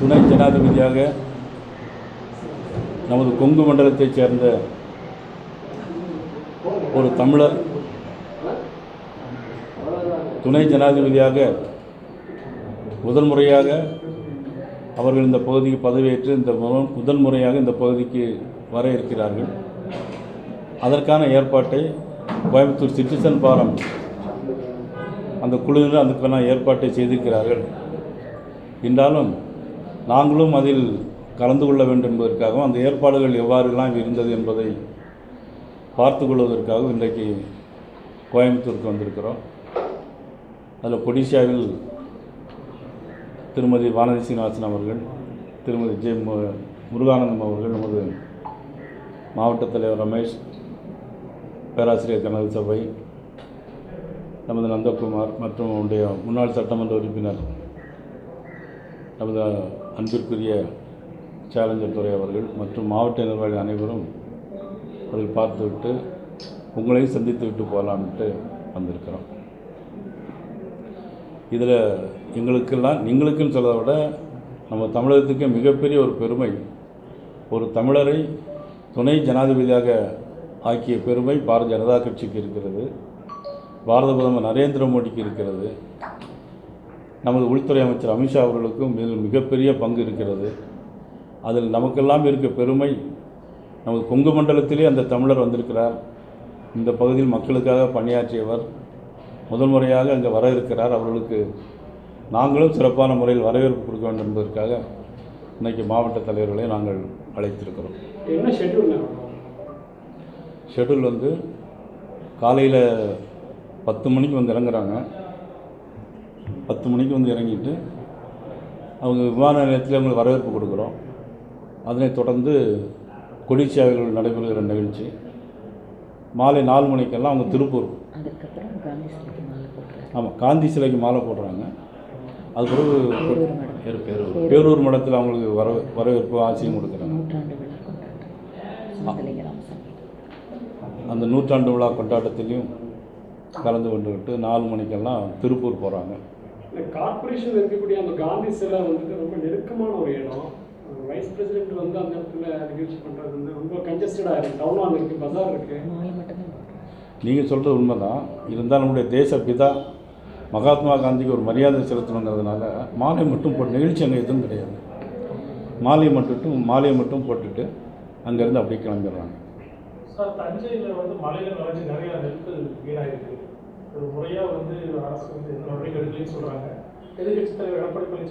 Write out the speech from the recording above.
துணை ஜனாதிபதியாக நமது கொங்கு மண்டலத்தைச் சேர்ந்த ஒரு தமிழர் துணை ஜனாதிபதியாக முதல் முறையாக அவர்கள் இந்த பகுதிக்கு பதவியேற்று முதல் முறையாக இந்த பகுதிக்கு வர இருக்கிறார்கள். அதற்கான ஏற்பாட்டை கோயம்புத்தூர் சிட்டிசன் ஃபாரம் அந்த குழுவினர் அதுக்கான ஏற்பாட்டை செய்திருக்கிறார்கள். என்றாலும் நாங்களும் அதில் கலந்து கொள்ள வேண்டும் என்பதற்காகவும் அந்த ஏற்பாடுகள் எவ்வாறெல்லாம் இருந்தது என்பதை பார்த்து கொள்வதற்காகவும் இன்றைக்கு கோயம்புத்தூருக்கு வந்திருக்கிறோம். அதில் ஒடிஷாவில் திருமதி வானதி சீனிவாசன் அவர்கள், திருமதி ஜே முருகானந்தம் அவர்கள், நமது மாவட்ட தலைவர் ரமேஷ், பேராசிரியர் கனல் சபை, நமது நந்தகுமார் மற்றும் அவருடைய முன்னாள் சட்டமன்ற உறுப்பினர் நமது அன்பிற்குரிய சேலஞ்சர் துறை அவர்கள் மற்றும் மாவட்ட நிர்வாகிகள் அனைவரும் அதில் பார்த்துவிட்டு உங்களையும் சந்தித்து விட்டு போகலான்ட்டு வந்திருக்கிறோம். இதில் எங்களுக்கெல்லாம் நீங்களுக்குன்னு சொல்வதை விட நம்ம தமிழகத்துக்கு மிகப்பெரிய ஒரு பெருமை, ஒரு தமிழரை துணை ஜனாதிபதியாக ஆக்கிய பெருமை பாரதிய ஜனதா கட்சிக்கு இருக்கிறது, பாரத பிரதமர் நரேந்திர மோடிக்கு இருக்கிறது, நமது உள்துறை அமைச்சர் அமித்ஷா அவர்களுக்கும் இதில் மிகப்பெரிய பங்கு இருக்கிறது. அதில் நமக்கெல்லாம் இருக்க பெருமை, நமது கொங்கு மண்டலத்திலே அந்த தமிழர் வந்திருக்கிறார், இந்த பகுதியில் மக்களுக்காக பணியாற்றியவர், முதல் முறையாக அங்கே வர இருக்கிறார், அவர்களுக்கு நாங்களும் சிறப்பான முறையில் வரவேற்பு கொடுக்க வேண்டும் என்பதற்காக இன்றைக்கி மாவட்ட தலைவர்களை நாங்கள் அழைத்திருக்கிறோம். என்ன ஷெட்யூல் காலையில் 10 மணிக்கு வந்து இறங்குறாங்க. 10 மணிக்கு வந்து இறங்கிட்டு அவங்க விமான நிலையத்தில் அவங்களுக்கு வரவேற்பு கொடுக்குறோம். அதனைத் தொடர்ந்து கொடிசியாவில் நடைபெறுகிற நிகழ்ச்சி மாலை 4 மணிக்கெல்லாம் அவங்க திருப்பூர், ஆமாம் காந்தி சிலைக்கு மாலை போடுறாங்க. அது பிறகு பேரூர் மடத்தில் அவங்களுக்கு வரவேற்பு ஆசையும் கொடுக்குறாங்க. அந்த நூற்றாண்டு விழா கொண்டாட்டத்திலையும் கலந்து கொண்டுக்கிட்டு 4 மணிக்கெல்லாம் திருப்பூர் போகிறாங்க. கார்பரேஷன் இருக்கக்கூடிய அந்த காந்தி சிலை ரொம்ப நெருக்கமான ஒரு இடம். வைஸ் பிரசிடென்ட் அந்த இடத்துல நிகழ்ச்சி பண்ணுறது ரொம்ப கன்ஜஸ்டடாக இருக்குது. டவுன் ஹால் இருக்குது, பஜார் இருக்குது. நீங்கள் சொல்கிறது உண்மைதான். இருந்தாலும் நம்முடைய தேச பிதா மகாத்மா காந்திக்கு ஒரு மரியாதை செலுத்தணுங்கிறதுனால மாலை மட்டும் போட்டு நிகழ்ச்சி அங்கே எதுவும் கிடையாது. மாலையை மட்டும் போட்டுட்டு அங்கேருந்து அப்படியே கிளம்பிடுறாங்க. சார், தஞ்சையில் மலையில் நுழைஞ்சு நிறையா நெருப்பு வீணாயிருக்கு. ஒரு முறையாக அரசு எந்த நடவடிக்கை எடுக்கலைன்னு சொல்கிறாங்க. எதிர்கட்சி தலைவர் எடப்பாடி பழனிசாமி